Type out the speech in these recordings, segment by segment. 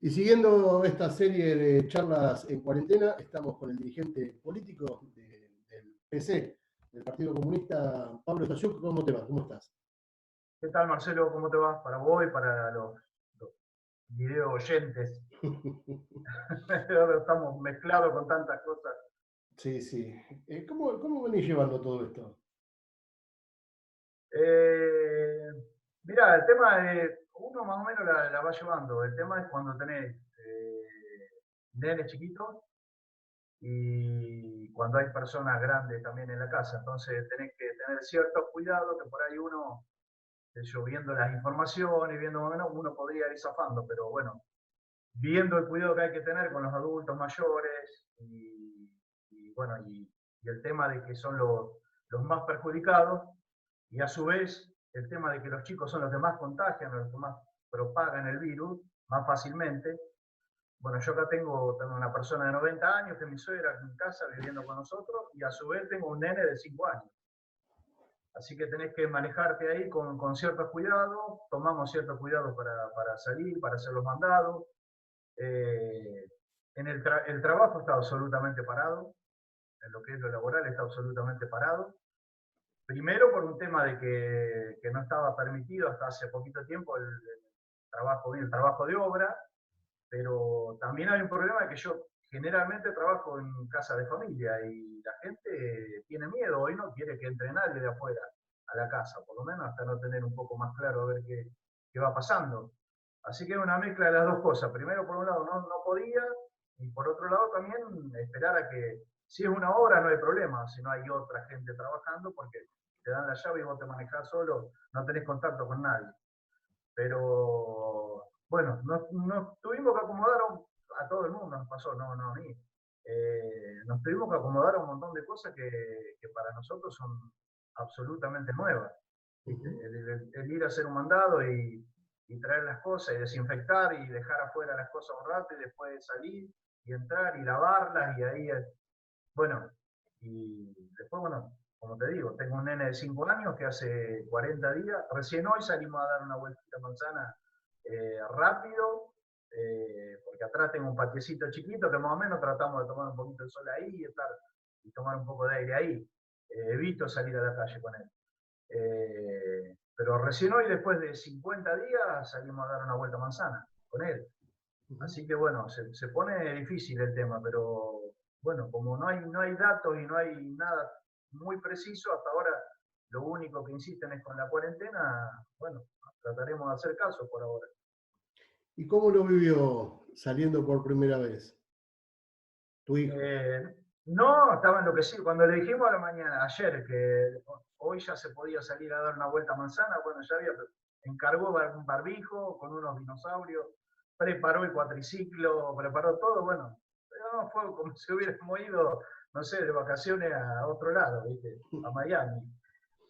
Y siguiendo esta serie de charlas en cuarentena, estamos con el dirigente político del PC, del Partido Comunista, Pablo Sayuk. ¿Cómo te va? ¿Cómo estás? ¿Qué tal, Marcelo? ¿Cómo te va? Para vos y para los video oyentes. Ahora estamos mezclados con tantas cosas. Sí, sí. ¿Cómo venís llevando todo esto? Eh, Mirá, el tema de uno más o menos la va llevando. El tema es cuando tenés nenes chiquitos y cuando hay personas grandes también en la casa. Entonces tenés que tener ciertos cuidados que por ahí uno, yo viendo las informaciones, viendo más o menos, uno podría ir zafando, pero bueno, viendo el cuidado que hay que tener con los adultos mayores bueno, y el tema de que son los más perjudicados, y a su vez el tema de que los chicos son los que más contagian, los que más propagan el virus más fácilmente. Bueno, yo acá tengo una persona de 90 años que es mi suegra en casa viviendo con nosotros, y a su vez tengo un nene de 5 años. Así que tenés que manejarte ahí con ciertos cuidados, tomamos ciertos cuidados para salir, para hacer los mandados. Eh, el trabajo está absolutamente parado, en lo que es lo laboral está absolutamente parado. Primero por un tema de que no estaba permitido hasta hace poquito tiempo el trabajo de obra, pero también hay un problema de que yo generalmente trabajo en casa de familia y la gente tiene miedo, hoy no quiere que entre nadie de afuera a la casa, por lo menos hasta no tener un poco más claro a ver qué va pasando. Así que es una mezcla de las dos cosas. Primero, por un lado, no podía, y por otro lado también esperar a que, si es una obra no hay problema, si no hay otra gente trabajando, porque te dan la llave y vos te manejás solo, no tenés contacto con nadie. Pero bueno, nos tuvimos que acomodar a todo el mundo, nos pasó, no a mí. Nos tuvimos que acomodar a un montón de cosas que para nosotros son absolutamente nuevas. El ir a hacer un mandado y traer las cosas y desinfectar y dejar afuera las cosas un rato y después salir y entrar y lavarlas y ahí, bueno, y después, bueno, como te digo, tengo un nene de 5 años que hace 40 días, recién hoy salimos a dar una vueltita a manzana rápido, porque atrás tengo un patiecito chiquito que más o menos tratamos de tomar un poquito de sol ahí y tomar un poco de aire ahí. Evito salir a la calle con él. Pero recién hoy, después de 50 días, salimos a dar una vuelta a manzana con él. Así que bueno, se pone difícil el tema, pero bueno, como no hay datos y no hay nada muy preciso, hasta ahora lo único que insisten es con la cuarentena, bueno, trataremos de hacer caso por ahora. ¿Y cómo lo vivió saliendo por primera vez tu hijo? No, estaba enloquecido. Cuando le dijimos a la mañana, ayer, que hoy ya se podía salir a dar una vuelta a manzana, bueno, ya encargó un barbijo con unos dinosaurios, preparó el cuatriciclo, preparó todo, bueno, pero no fue como si hubiéramos ido, no sé, de vacaciones a otro lado, ¿viste? A Miami.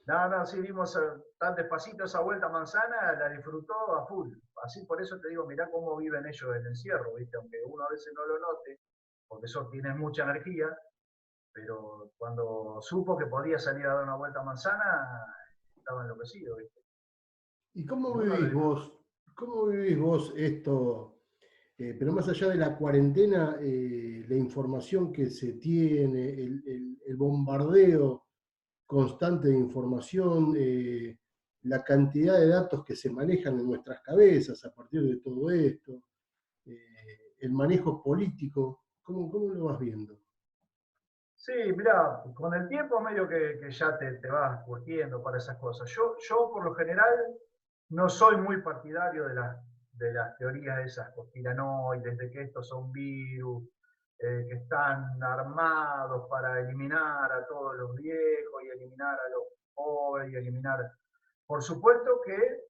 No, sí dimos tan despacito esa vuelta a manzana, la disfrutó a full. Así por eso te digo, mirá cómo viven ellos el encierro, ¿viste? Aunque uno a veces no lo note, porque eso tiene mucha energía, pero cuando supo que podía salir a dar una vuelta a manzana, estaba enloquecido, ¿viste? ¿Y Y uno lo disfruta. cómo vivís vos esto? Pero más allá de la cuarentena, la información que se tiene, el bombardeo constante de información, la cantidad de datos que se manejan en nuestras cabezas a partir de todo esto, el manejo político, ¿cómo lo vas viendo? Sí, mirá, con el tiempo medio que ya te vas curtiendo para esas cosas. Yo por lo general no soy muy partidario de las teorías esas conspiranoides, de que estos son virus, que están armados para eliminar a todos los viejos y eliminar a los pobres y eliminar. Por supuesto que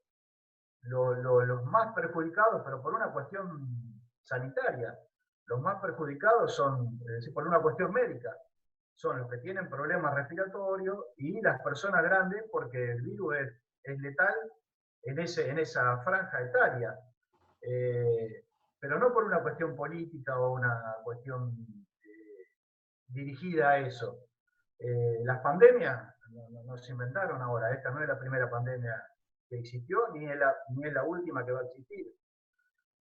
los más perjudicados, pero por una cuestión sanitaria, los más perjudicados son, es decir, por una cuestión médica, son los que tienen problemas respiratorios y las personas grandes, porque el virus es letal en esa franja etaria. Pero no por una cuestión política o una cuestión dirigida a eso. Las pandemias no se inventaron ahora, esta no es la primera pandemia que existió, ni es la última que va a existir.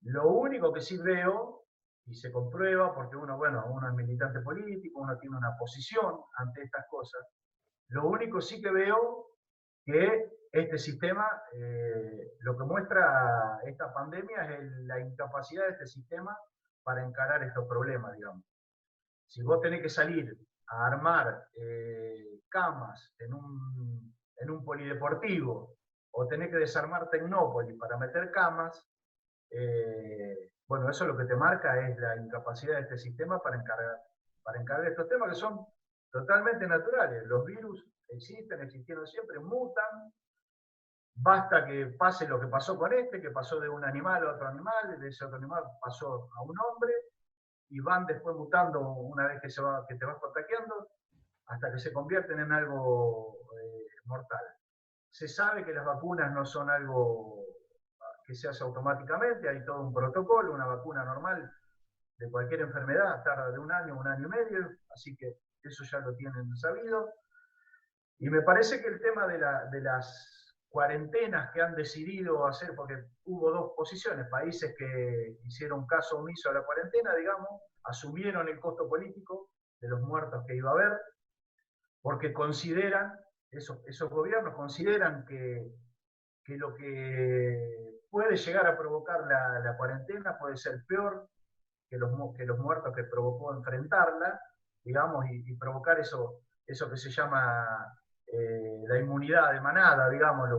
Lo único que sí veo, y se comprueba, porque uno, bueno, uno es militante político, uno tiene una posición ante estas cosas, lo único sí que veo que este sistema, lo que muestra esta pandemia es la incapacidad de este sistema para encarar estos problemas, digamos. Si vos tenés que salir a armar camas en un polideportivo o tenés que desarmar Tecnópolis para meter camas, bueno, eso lo que te marca es la incapacidad de este sistema para encargar estos temas que son totalmente naturales. Los virus existen, existieron siempre, mutan. Basta que pase lo que pasó con este, que pasó de un animal a otro animal, de ese otro animal pasó a un hombre, y van después mutando una vez que te vas contagiando, hasta que se convierten en algo mortal. Se sabe que las vacunas no son algo que se hace automáticamente, hay todo un protocolo, una vacuna normal de cualquier enfermedad tarda de un año y medio, así que eso ya lo tienen sabido. Y me parece que el tema de las cuarentenas que han decidido hacer, porque hubo dos posiciones, países que hicieron caso omiso a la cuarentena, digamos, asumieron el costo político de los muertos que iba a haber, porque consideran, esos gobiernos consideran que lo que puede llegar a provocar la cuarentena puede ser peor que los muertos que provocó enfrentarla, digamos, y provocar eso que se llama la inmunidad de manada, digamos, el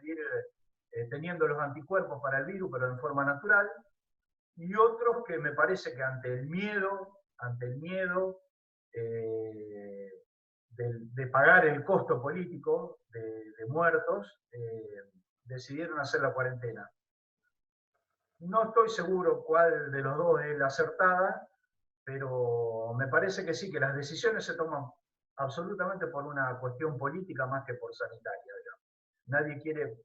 ir teniendo los anticuerpos para el virus, pero en forma natural, y otros que me parece que ante el miedo de pagar el costo político de muertos, decidieron hacer la cuarentena. No estoy seguro cuál de los dos es la acertada, pero me parece que sí, que las decisiones se toman absolutamente por una cuestión política más que por sanitaria, digamos. Nadie quiere,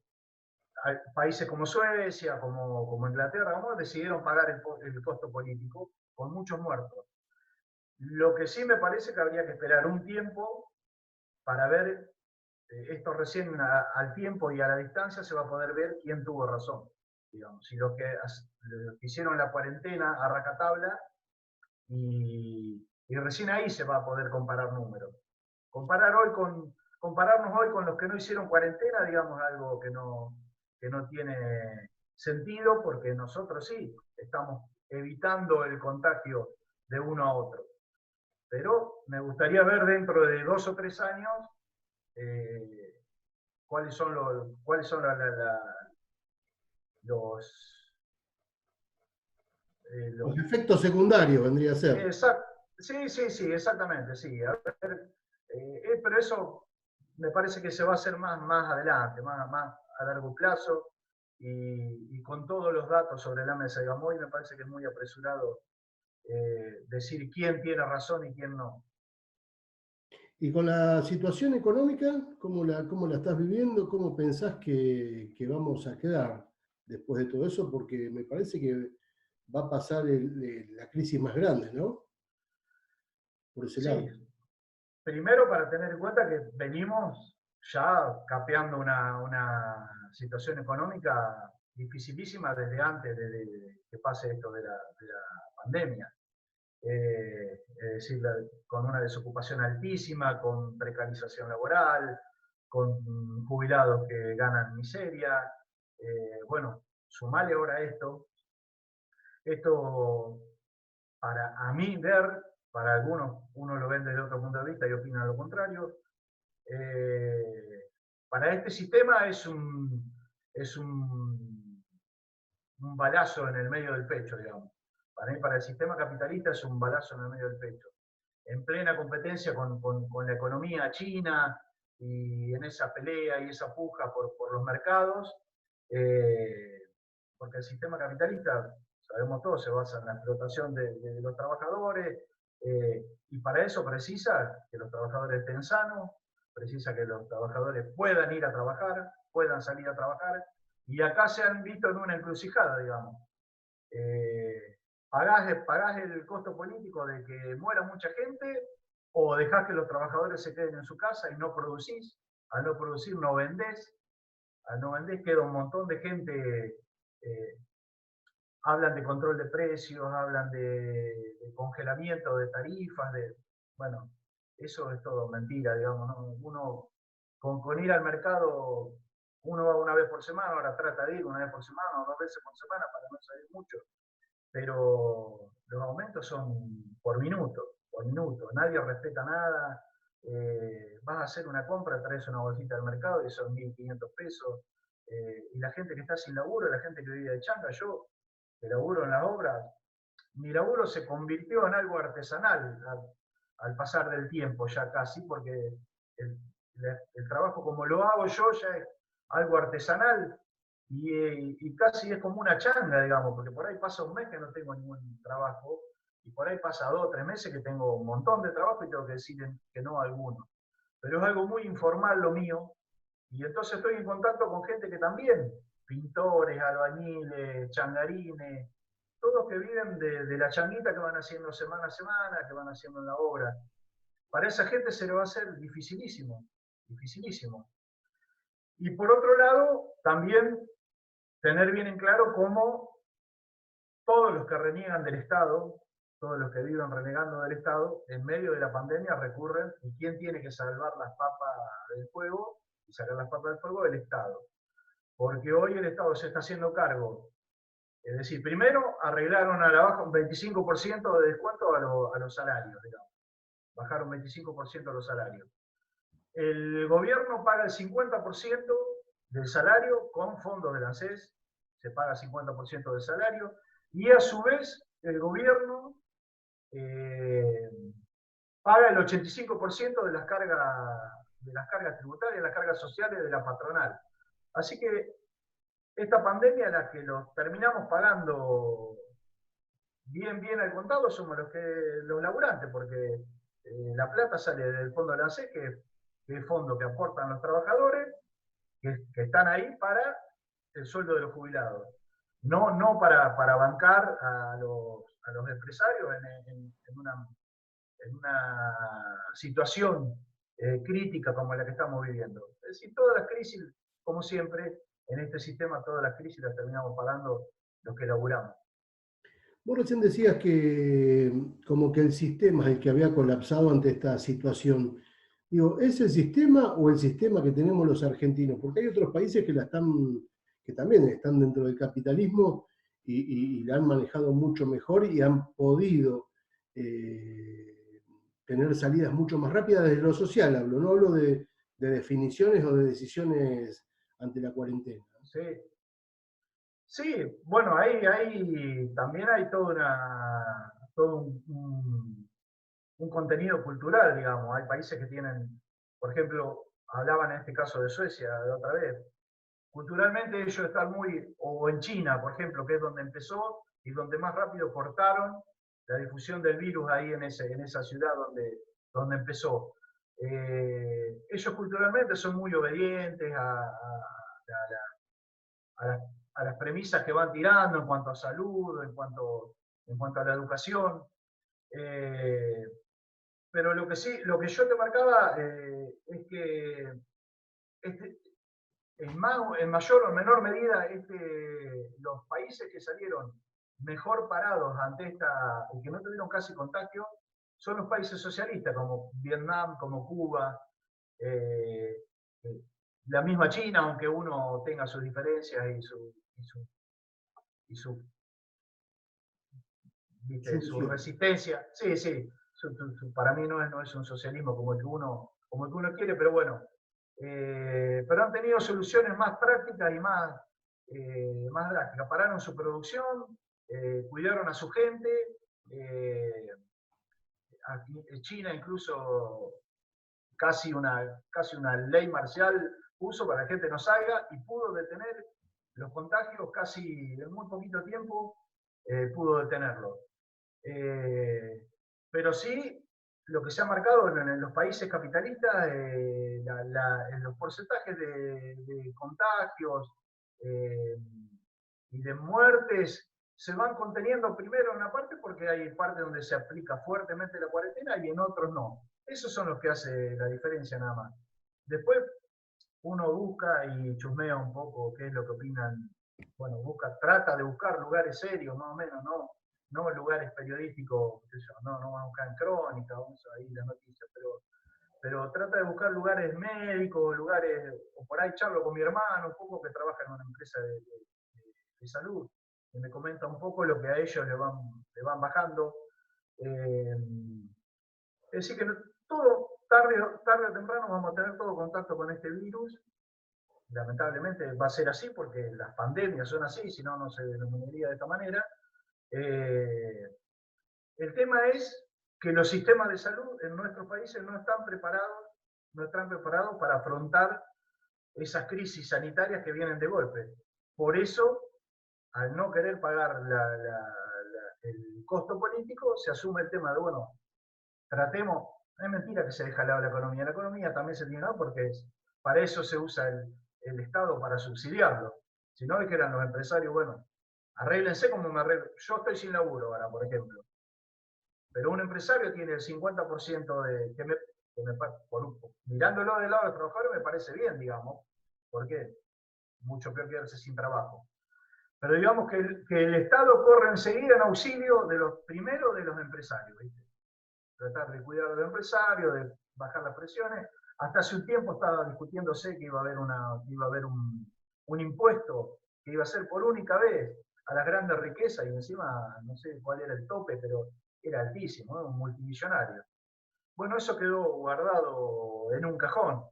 países como Suecia, como Inglaterra, como decidieron pagar el costo político con muchos muertos. Lo que sí me parece que habría que esperar un tiempo para ver, esto recién al tiempo y a la distancia se va a poder ver quién tuvo razón, digamos, si los que hicieron la cuarentena a racatabla, y recién ahí se va a poder comparar números. Compararnos hoy con los que no hicieron cuarentena, digamos, algo que no tiene sentido, porque nosotros sí estamos evitando el contagio de uno a otro. Pero me gustaría ver dentro de 2 o 3 años cuáles son los, Los los efectos secundarios vendría a ser. Sí, sí, sí, exactamente, sí. A ver, pero eso me parece que se va a hacer más adelante, más a largo plazo, y con todos los datos sobre la mesa. Digamos, hoy me parece que es muy apresurado decir quién tiene razón y quién no. Y con la situación económica, cómo la estás viviendo? ¿Cómo pensás que vamos a quedar después de todo eso? Porque me parece que va a pasar la crisis más grande, ¿no? Por ese Sí, lado. primero para tener en cuenta que venimos ya capeando una situación económica dificilísima desde antes de que pase esto de la pandemia. Es decir, con una desocupación altísima, con precarización laboral, con jubilados que ganan miseria. Bueno, sumale ahora esto para a mí ver, para algunos uno lo ven desde otro punto de vista y opinan lo contrario. Para este sistema es un balazo en el medio del pecho, digamos. Para mí, para el sistema capitalista es un balazo en el medio del pecho. En plena competencia con la economía china y en esa pelea y esa puja por los mercados, porque el sistema capitalista, sabemos todos, se basa en la explotación de los trabajadores, y para eso precisa que los trabajadores estén sanos, precisa que los trabajadores puedan ir a trabajar, puedan salir a trabajar, y acá se han visto en una encrucijada, digamos. Pagás el costo político de que muera mucha gente, o dejás que los trabajadores se queden en su casa y no producís. Al no producir no vendés, al no vendés queda un montón de gente hablan de control de precios, hablan de congelamiento de tarifas, bueno, eso es todo mentira, digamos, ¿no? Uno, con ir al mercado, uno va una vez por semana, ahora trata de ir una vez por semana o 2 veces por semana para no salir mucho, pero los aumentos son por minuto, nadie respeta nada. Vas a hacer una compra, traes una bolsita al mercado y son 1.500 pesos, y la gente que está sin laburo, la gente que vive de changa, yo que laburo en las obras, mi laburo se convirtió en algo artesanal al pasar del tiempo ya casi, porque el, el trabajo como lo hago yo ya es algo artesanal y casi es como una changa, digamos, porque por ahí pasa un mes que no tengo ningún trabajo y por ahí pasa 2 o 3 meses que tengo un montón de trabajo y tengo que decir que no a alguno. Pero es algo muy informal lo mío y entonces estoy en contacto con gente que también, pintores, albañiles, changarines, todos que viven de la changuita que van haciendo semana a semana, que van haciendo en la obra. Para esa gente se le va a hacer dificilísimo, dificilísimo. Y por otro lado, también tener bien en claro cómo todos los que reniegan del Estado, todos los que viven renegando del Estado, en medio de la pandemia recurren, ¿y quién tiene que salvar las papas del fuego y sacar las papas del fuego? El Estado. Porque hoy el Estado se está haciendo cargo. Es decir, primero arreglaron a la baja un 25% de descuento a los salarios, digamos. Bajaron 25% los salarios. El gobierno paga el 50% del salario con fondos del ANSES, se paga 50% del salario, y a su vez el gobierno paga el 85% de las cargas tributarias, las cargas sociales de la patronal. Así que esta pandemia en la que los terminamos pagando bien al contado somos los laburantes, porque la plata sale del fondo de la ANSES, que es el fondo que aportan los trabajadores, que están ahí para el sueldo de los jubilados. No para bancar a los empresarios en una situación crítica como la que estamos viviendo. Es decir, todas las crisis, como siempre, en este sistema, todas las crisis las terminamos pagando los que laburamos. Vos recién decías que como que el sistema es el que había colapsado ante esta situación. Digo, ¿es el sistema o el sistema que tenemos los argentinos? Porque hay otros países que también están dentro del capitalismo y la han manejado mucho mejor y han podido tener salidas mucho más rápidas desde lo social, hablo, no hablo de definiciones o de decisiones ante la cuarentena. Sí, sí, bueno, también hay todo un contenido cultural, digamos. Hay países que tienen, por ejemplo, hablaban en este caso de Suecia de otra vez. Culturalmente ellos están o en China, por ejemplo, que es donde empezó y donde más rápido cortaron la difusión del virus ahí en esa ciudad donde empezó. Ellos culturalmente son muy obedientes a las premisas que van tirando en cuanto a salud, en cuanto a la educación. Pero lo que yo te marcaba es que en mayor o menor medida los países que salieron mejor parados ante y que no tuvieron casi contagio, son los países socialistas, como Vietnam, como Cuba, la misma China, aunque uno tenga sus diferencias y su resistencia. Sí, sí, para mí no es un socialismo como el que uno quiere, pero bueno. Pero han tenido soluciones más prácticas y más drásticas. Pararon su producción, cuidaron a su gente. China incluso casi una ley marcial puso para que la gente no salga y pudo detener los contagios casi en muy poquito tiempo, pudo detenerlo. Pero sí, lo que se ha marcado en los países capitalistas, en los porcentajes de contagios y de muertes se van conteniendo primero en una parte porque hay partes donde se aplica fuertemente la cuarentena y en otros no. Esos son los que hace la diferencia nada más. Después uno busca y chusmea un poco qué es lo que opinan bueno, trata de buscar lugares serios, más o menos, no lugares periodísticos, no vamos a buscar en crónica, vamos a ir la noticia, pero trata de buscar lugares médicos, lugares, o por ahí charlo con mi hermano, un poco que trabaja en una empresa de salud, y me comenta un poco lo que a ellos le van bajando. Es decir, que todo, tarde o temprano vamos a tener todo contacto con este virus. Lamentablemente va a ser así porque las pandemias son así, si no, no se denominaría de esta manera. El tema es que los sistemas de salud en nuestros países no están preparados para afrontar esas crisis sanitarias que vienen de golpe. Por eso, al no querer pagar el costo político, se asume el tema de, bueno, tratemos, no es mentira que se deja al lado la economía también se tiene que dar porque para eso se usa el Estado, para subsidiarlo. Si no, dijeran los empresarios, bueno, arréglense como me arreglo. Yo estoy sin laburo ahora, por ejemplo, pero un empresario tiene el 50% mirándolo del lado del trabajador me parece bien, digamos, porque mucho peor quedarse sin trabajo. Pero digamos que el Estado corre enseguida en auxilio de los primeros de los empresarios, ¿viste? Tratar de cuidar a los empresarios, de bajar las presiones. Hasta hace un tiempo estaba discutiéndose que iba a haber un impuesto que iba a ser por única vez a las grandes riquezas, y encima no sé cuál era el tope, pero era altísimo, ¿no? Un multimillonario. Bueno, eso quedó guardado en un cajón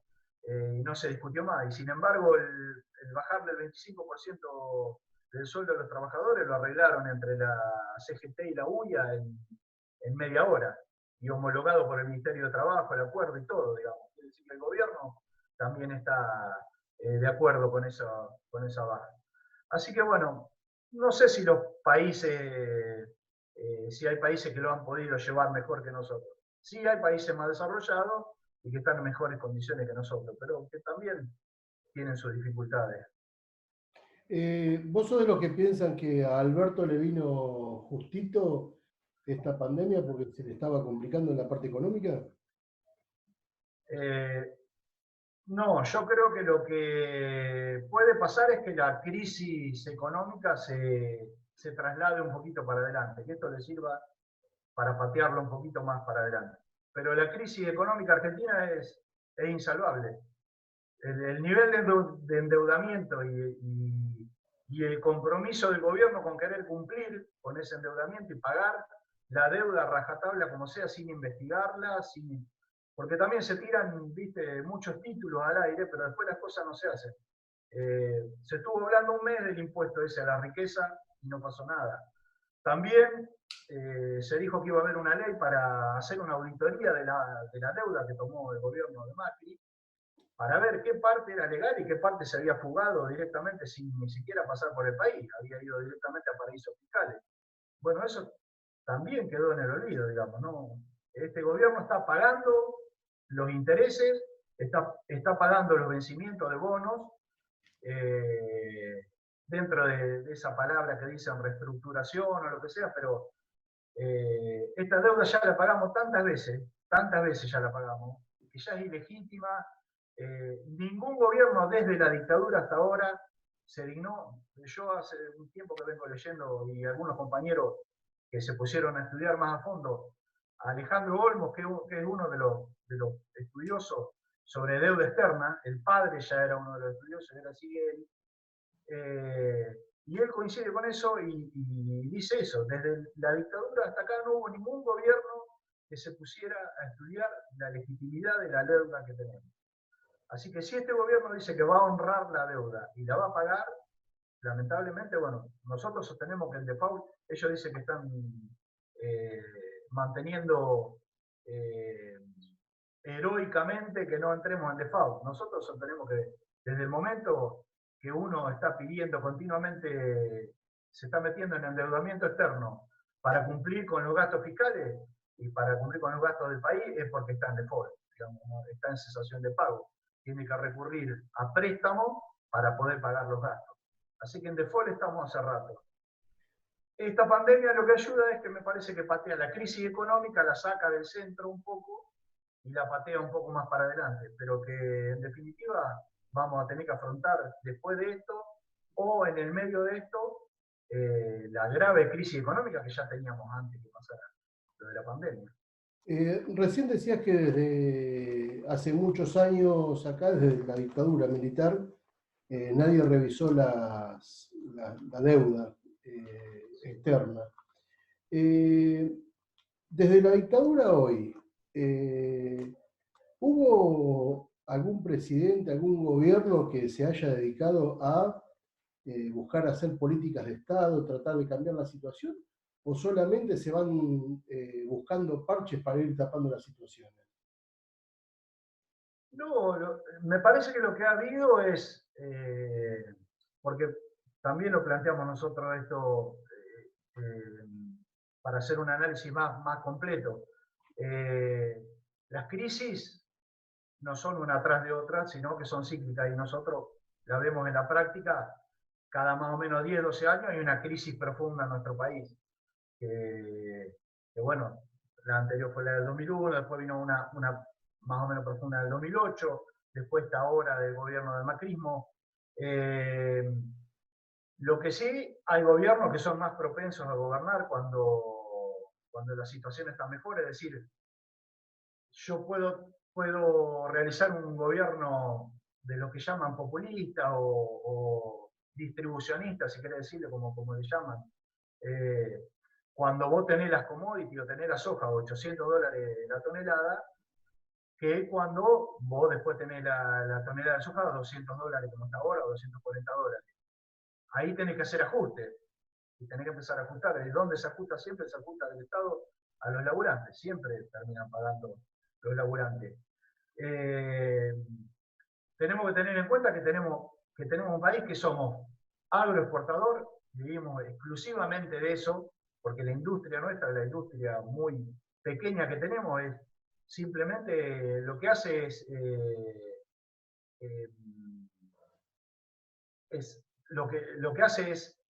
y no se discutió más. Y sin embargo, el bajarle el 25% del sueldo de los trabajadores lo arreglaron entre la CGT y la UIA en media hora y homologado por el Ministerio de Trabajo, el acuerdo y todo, digamos. Es decir, que el gobierno también está de acuerdo con esa baja. Así que bueno, no sé si los países, si hay países que lo han podido llevar mejor que nosotros. Sí hay países más desarrollados y que están en mejores condiciones que nosotros, pero que también tienen sus dificultades. ¿Vos sos de los que piensan que a Alberto le vino justito esta pandemia porque se le estaba complicando en la parte económica? Eh, No, yo creo que lo que puede pasar es que la crisis económica se traslade un poquito para adelante, que esto le sirva para patearlo un poquito más para adelante. Pero la crisis económica argentina es insalvable. El nivel de endeudamiento y el compromiso del gobierno con querer cumplir con ese endeudamiento y pagar la deuda a rajatabla como sea, sin investigarla, porque también se tiran, viste, muchos títulos al aire, pero después las cosas no se hacen. Se estuvo hablando un mes del impuesto ese a la riqueza y no pasó nada. También se dijo que iba a haber una ley para hacer una auditoría de la deuda que tomó el gobierno de Macri, para ver qué parte era legal y qué parte se había fugado directamente sin ni siquiera pasar por el país, había ido directamente a paraísos fiscales. Bueno, eso también quedó en el olvido, digamos, ¿no? Este gobierno está pagando los intereses, está pagando los vencimientos de bonos, eh, dentro de esa palabra que dicen reestructuración o lo que sea, pero esta deuda ya la pagamos tantas veces ya la pagamos, que ya es ilegítima. Ningún gobierno desde la dictadura hasta ahora se dignó. Yo hace un tiempo que vengo leyendo y algunos compañeros que se pusieron a estudiar más a fondo, Alejandro Olmos, que es uno de los estudiosos sobre deuda externa, el padre ya era uno de los estudiosos, era Siguel, y él coincide con eso y dice eso, desde la dictadura hasta acá no hubo ningún gobierno que se pusiera a estudiar la legitimidad de la deuda que tenemos. Así que si este gobierno dice que va a honrar la deuda y la va a pagar, lamentablemente, bueno, nosotros sostenemos que el default, ellos dicen que están eh, manteniendo heroicamente que no entremos en default. Nosotros sostenemos que desde el momento que uno está pidiendo continuamente, se está metiendo en endeudamiento externo para cumplir con los gastos fiscales y para cumplir con los gastos del país, es porque está en default, digamos, ¿no? Está en cesación de pago. Tiene que recurrir a préstamos para poder pagar los gastos. Así que en default estamos hace rato. Esta pandemia lo que ayuda es que me parece que patea la crisis económica, la saca del centro un poco y la patea un poco más para adelante, pero que en definitiva vamos a tener que afrontar después de esto o en el medio de esto, la grave crisis económica que ya teníamos antes que pasara lo de la pandemia. Recién decías que desde hace muchos años acá, desde la dictadura militar, nadie revisó la deuda externa. Desde la dictadura hoy, ¿hubo algún presidente, algún gobierno que se haya dedicado a buscar hacer políticas de Estado, tratar de cambiar la situación? ¿O solamente se van buscando parches para ir tapando las situaciones? No, me parece que lo que ha habido es, porque también lo planteamos nosotros esto para hacer un análisis más completo. Las crisis no son una atrás de otra, sino que son cíclicas y nosotros la vemos en la práctica. Cada más o menos 10, 12 años hay una crisis profunda en nuestro país. Que bueno, la anterior fue la del 2001, después vino una más o menos profunda del 2008, después esta hora del gobierno del macrismo. Lo que sí, hay gobiernos que son más propensos a gobernar cuando la situación está mejor, es decir, yo puedo realizar un gobierno de lo que llaman populista o distribucionista, si querés decirlo como le llaman. Cuando vos tenés las commodities o tenés la soja a $800 la tonelada, que cuando vos después tenés la tonelada de soja a $200 como está ahora, o $240. Ahí tenés que hacer ajustes y tenés que empezar a ajustar. ¿De dónde se ajusta siempre? Se ajusta del Estado a los laburantes. Siempre terminan pagando los laburantes. Tenemos que tener en cuenta que tenemos un país que somos agroexportador, vivimos exclusivamente de eso, porque la industria nuestra, la industria muy pequeña que tenemos, es simplemente lo que hace es lo que hace es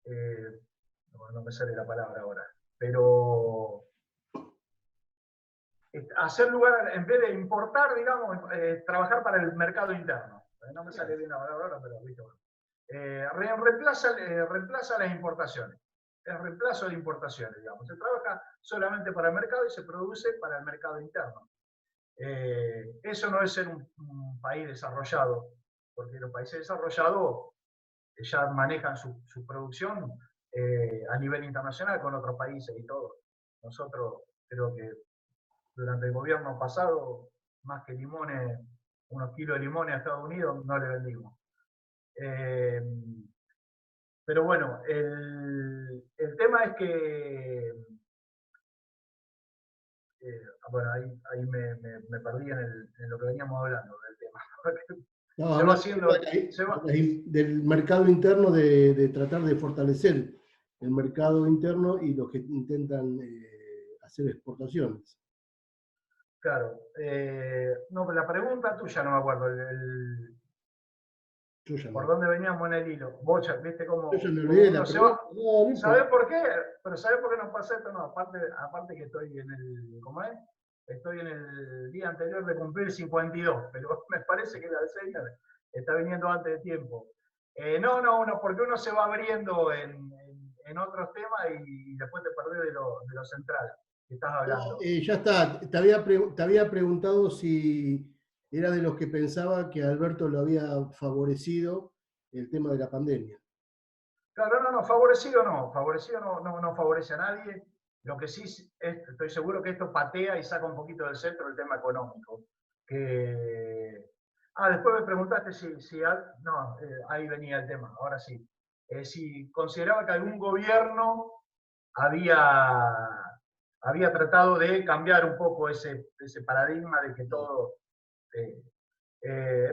no me sale la palabra ahora, pero hacer lugar, en vez de importar, digamos, trabajar para el mercado interno. No me sale bien la palabra ahora, pero viste, bueno. Reemplaza las importaciones. Es reemplazo de importaciones, digamos. Se trabaja solamente para el mercado y se produce para el mercado interno. Eso no es ser un país desarrollado, porque los países desarrollados ya manejan su producción a nivel internacional con otros países y todo. Nosotros creo que durante el gobierno pasado, más que limones, unos kilos de limones a Estados Unidos, no le vendimos. Pero bueno, el tema es que, bueno, ahí me perdí en lo que veníamos hablando del tema. No, Se va haciendo, del mercado interno, de tratar de fortalecer el mercado interno y los que intentan hacer exportaciones. Claro. No, pero la pregunta tuya no me acuerdo. ¿Por dónde veníamos en el hilo? Vos ya, viste Yo ya cómo me olvidé uno la se va. pregunta. No, no ¿Sabés importa. por qué? Pero ¿sabés por qué nos pasa esto? No, aparte que estoy en el. ¿Cómo es? Estoy en el día anterior de cumplir 52, pero me parece que la Alzheimer está viniendo antes de tiempo. No, porque uno se va abriendo en otros temas y después te perdés de lo central que estás No, hablando. ya está. Te había preguntado si era de los que pensaba que Alberto lo había favorecido el tema de la pandemia. Claro, favorecido no favorece a nadie. Lo que sí estoy seguro que esto patea y saca un poquito del centro el tema económico. Después me preguntaste no, ahí venía el tema, ahora sí. Si consideraba que algún gobierno había tratado de cambiar un poco ese paradigma de que todo...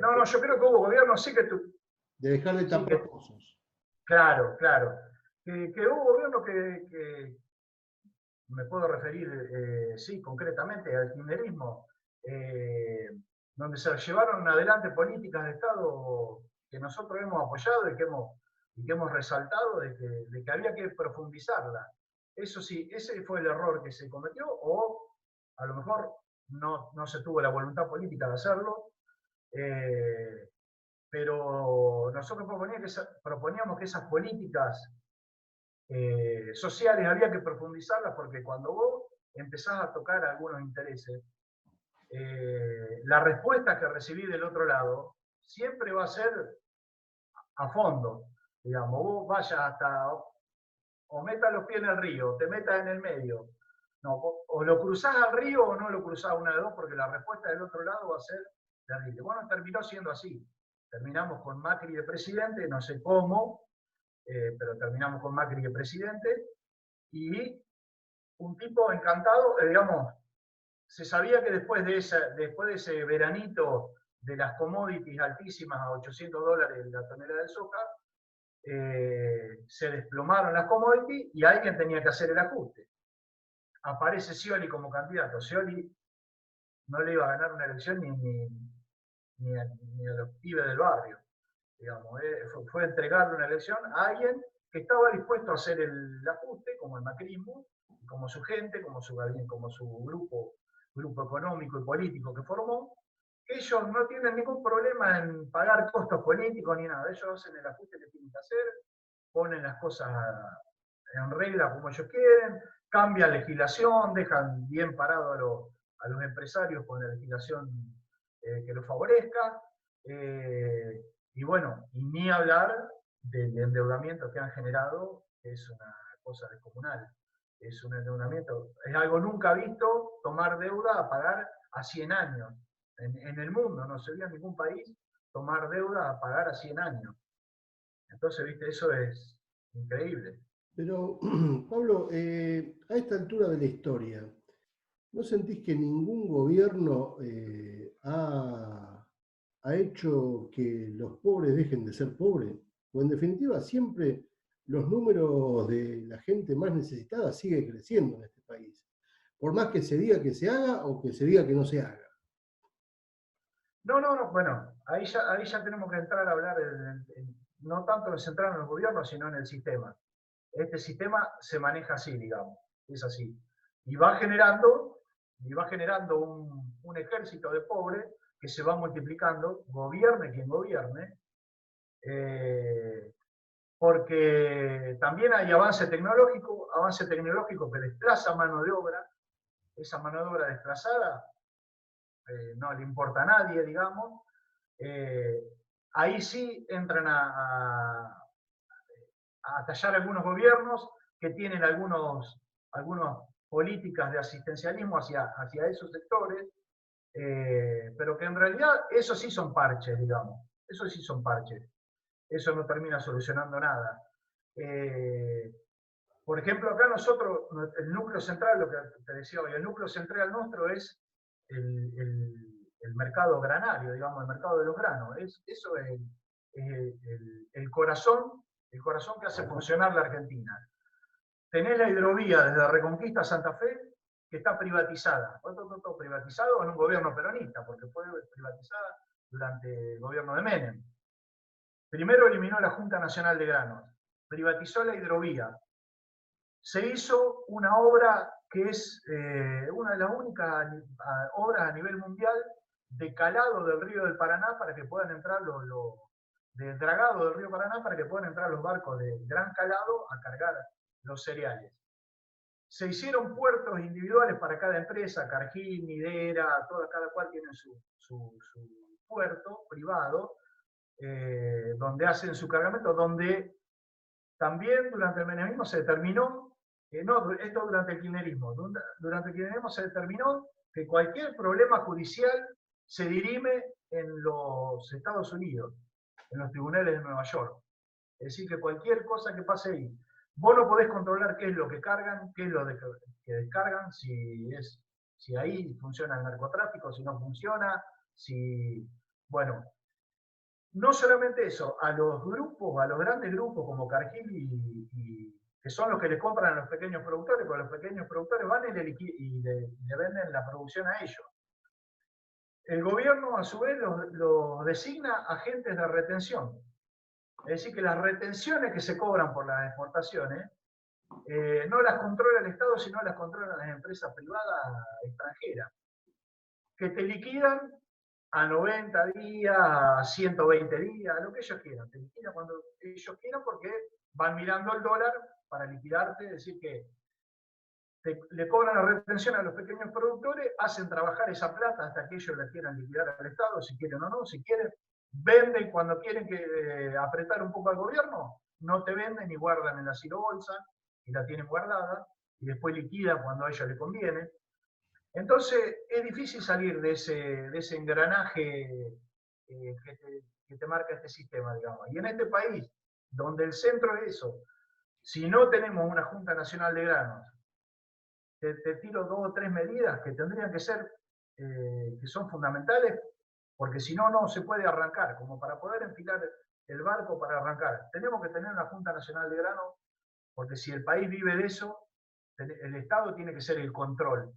no, yo creo que hubo gobiernos De dejar de sí tapar que pozos. claro. Que hubo gobiernos que me puedo referir, sí, concretamente al kirchnerismo, donde se llevaron adelante políticas de Estado que nosotros hemos apoyado y que hemos resaltado de que había que profundizarla. Eso sí, ese fue el error que se cometió, o a lo mejor no se tuvo la voluntad política de hacerlo. pero nosotros proponíamos que esas políticas sociales había que profundizarlas porque cuando vos empezás a tocar algunos intereses, la respuesta que recibí del otro lado siempre va a ser a fondo. Digamos, vos vayas hasta, o metas los pies en el río, te metas en el medio. No, o lo cruzás al río o no lo cruzás, una de dos, porque la respuesta del otro lado va a ser terrible. Bueno, terminó siendo así. Terminamos con Macri de presidente, no sé cómo, pero terminamos con Macri de presidente, y un tipo encantado, digamos, se sabía que después de ese veranito de las commodities altísimas a $800 la tonelada de soja, se desplomaron las commodities y alguien tenía que hacer el ajuste. Aparece Scioli como candidato. Scioli no le iba a ganar una elección ni a los pibes del barrio. Digamos, fue entregarle una elección a alguien que estaba dispuesto a hacer el ajuste, como el macrismo, como su gente, como su grupo económico y político que formó. Ellos no tienen ningún problema en pagar costos políticos ni nada. Ellos hacen el ajuste que tienen que hacer, ponen las cosas en regla como ellos quieren, cambian legislación, dejan bien parado a los empresarios con la legislación que los favorezca. Y bueno, y ni hablar del endeudamiento que han generado, que es una cosa descomunal. Es un endeudamiento, es algo nunca visto, tomar deuda a pagar a 100 años. En el mundo no se vio en ningún país tomar deuda a pagar a 100 años. Entonces, viste, eso es increíble. Pero, Pablo, a esta altura de la historia, ¿no sentís que ningún gobierno ha hecho que los pobres dejen de ser pobres? O en definitiva, siempre los números de la gente más necesitada sigue creciendo en este país. Por más que se diga que se haga o que se diga que no se haga. No, bueno, ahí ya tenemos que entrar a hablar, no tanto de centrar en los gobiernos, sino en el sistema. Este sistema se maneja así, digamos, es así. Y va generando un ejército de pobres que se va multiplicando, gobierne quien gobierne, porque también hay avance tecnológico que desplaza mano de obra. Esa mano de obra desplazada no le importa a nadie, digamos. Ahí sí entran a tallar algunos gobiernos que tienen algunas políticas de asistencialismo hacia esos sectores, pero que en realidad esos sí son parches, digamos. Esos sí son parches. Eso no termina solucionando nada. Por ejemplo, acá nosotros, el núcleo central, lo que te decía hoy, el núcleo central nuestro es el mercado granario, digamos, el mercado de los granos. Eso es el corazón que hace funcionar la Argentina. Tenés la hidrovía desde Reconquista a Santa Fe, que está privatizada. Todo privatizado en un gobierno peronista, porque fue privatizada durante el gobierno de Menem. Primero eliminó la Junta Nacional de Granos, privatizó la hidrovía. Se hizo una obra que es una de las únicas obras a nivel mundial de calado del río del Paraná para que puedan entrar de dragado del río Paraná para que puedan entrar los barcos de gran calado a cargar los cereales. Se hicieron puertos individuales para cada empresa, Cargill, Midera, cada cual tiene su puerto privado, donde hacen su cargamento, donde también durante el menemismo se determinó, esto durante el kirchnerismo, durante el kirchnerismo se determinó que cualquier problema judicial se dirime en los Estados Unidos, en los tribunales de Nueva York. Es decir, que cualquier cosa que pase ahí, vos no podés controlar qué es lo que cargan, qué es lo que descargan, si ahí funciona el narcotráfico, si no funciona, bueno, no solamente eso, a los grandes grupos como Cargill que son los que le compran a los pequeños productores, porque los pequeños productores van y le venden la producción a ellos. El gobierno, a su vez, los designa agentes de retención. Es decir, que las retenciones que se cobran por las exportaciones no las controla el Estado, sino las controlan las empresas privadas extranjeras, que te liquidan a 90 días, a 120 días, lo que ellos quieran. Te liquidan cuando ellos quieran porque van mirando el dólar para liquidarte, es decir que le cobran la retención a los pequeños productores, hacen trabajar esa plata hasta que ellos la quieran liquidar al Estado, si quieren o no, si quieren, venden cuando quieren apretar un poco al gobierno, no te venden y guardan en la bolsa y la tienen guardada, y después liquidan cuando a ellos les conviene. Entonces es difícil salir de ese engranaje que te marca este sistema, digamos. Y en este país, donde el centro es eso, si no tenemos una Junta Nacional de Granos, te tiro 2 o 3 medidas que tendrían que ser, que son fundamentales, porque si no, no se puede arrancar, como para poder enfilar el barco para arrancar. Tenemos que tener una Junta Nacional de Grano, porque si el país vive de eso, el Estado tiene que ser el control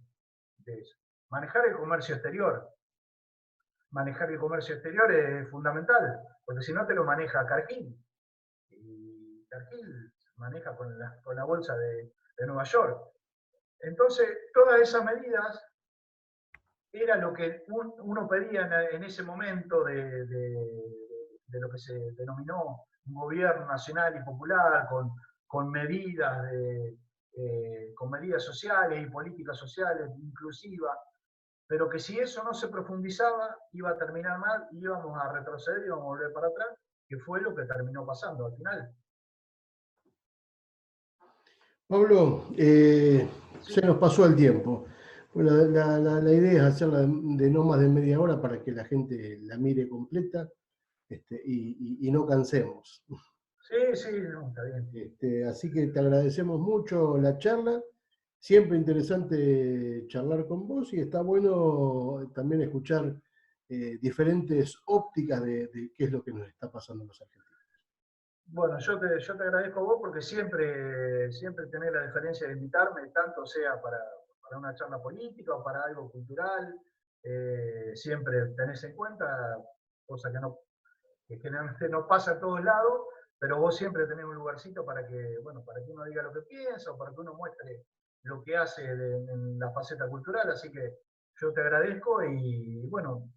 de eso. Manejar el comercio exterior. Manejar el comercio exterior es fundamental, porque si no te lo maneja Cargill. Y Cargill maneja con la bolsa de Nueva York. Entonces, todas esas medidas era lo que uno pedía en ese momento de lo que se denominó un gobierno nacional y popular con medidas, con medidas sociales y políticas sociales inclusivas, pero que si eso no se profundizaba iba a terminar mal, íbamos a retroceder, íbamos a volver para atrás, que fue lo que terminó pasando al final. Pablo, se nos pasó el tiempo. Bueno, la idea es hacerla de no más de media hora para que la gente la mire completa y no cansemos. Sí, sí, no, está bien. Así que te agradecemos mucho la charla. Siempre interesante charlar con vos y está bueno también escuchar diferentes ópticas de qué es lo que nos está pasando a los argentinos. Bueno, yo te agradezco a vos porque siempre tenés la deferencia de invitarme, tanto sea para una charla política o para algo cultural, siempre tenés en cuenta, cosa que generalmente no pasa en todos lados, pero vos siempre tenés un lugarcito para que, bueno, para que uno diga lo que piensa o para que uno muestre lo que hace en la faceta cultural, así que yo te agradezco y bueno,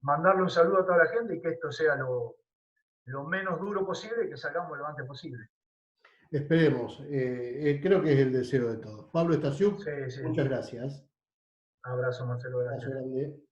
mandarle un saludo a toda la gente y que esto sea lo menos duro posible y que salgamos lo antes posible. Esperemos, creo que es el deseo de todos. Pablo Estasiuk, Sí, sí. muchas gracias. Abrazo, Marcelo, gracias. Abrazo grande.